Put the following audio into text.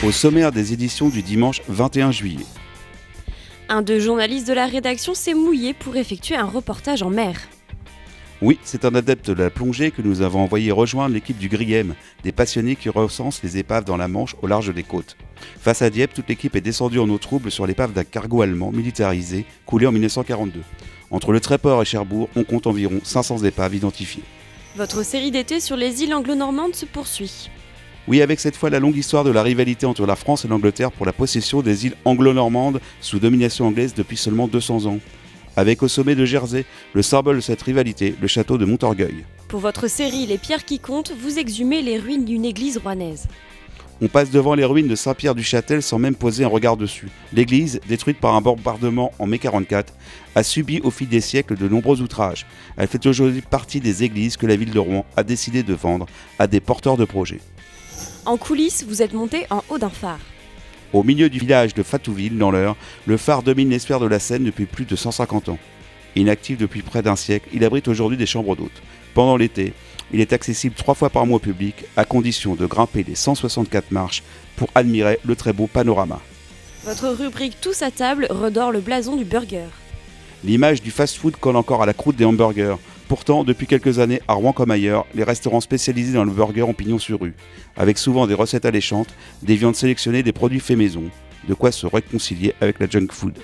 Au sommaire des éditions du dimanche 21 juillet. Un des journalistes de la rédaction s'est mouillé pour effectuer un reportage en mer. Oui, c'est un adepte de la plongée que nous avons envoyé rejoindre l'équipe du Griem, des passionnés qui recensent les épaves dans la Manche au large des côtes. Face à Dieppe, toute l'équipe est descendue en eau trouble sur l'épave d'un cargo allemand militarisé coulé en 1942. Entre le Tréport et Cherbourg, on compte environ 500 épaves identifiées. Votre série d'été sur les îles anglo-normandes se poursuit. Oui, avec cette fois la longue histoire de la rivalité entre la France et l'Angleterre pour la possession des îles anglo-normandes sous domination anglaise depuis seulement 200 ans. Avec au sommet de Jersey, le symbole de cette rivalité, le château de Montorgueil. Pour votre série Les pierres qui comptent, vous exhumez les ruines d'une église rouennaise. On passe devant les ruines de Saint-Pierre-du-Châtel sans même poser un regard dessus. L'église, détruite par un bombardement en mai 44, a subi au fil des siècles de nombreux outrages. Elle fait aujourd'hui partie des églises que la ville de Rouen a décidé de vendre à des porteurs de projets. En coulisses, vous êtes monté en haut d'un phare. Au milieu du village de Fatouville, dans l'Eure, le phare domine l'estuaire de la Seine depuis plus de 150 ans. Inactif depuis près d'un siècle, il abrite aujourd'hui des chambres d'hôtes. Pendant l'été, il est accessible 3 fois par mois au public, à condition de grimper les 164 marches pour admirer le très beau panorama. Votre rubrique Tous à table redore le blason du burger. L'image du fast-food colle encore à la croûte des hamburgers. Pourtant, depuis quelques années, à Rouen comme ailleurs, les restaurants spécialisés dans le burger ont pignon sur rue, avec souvent des recettes alléchantes, des viandes sélectionnées, des produits faits maison. De quoi se réconcilier avec la junk food.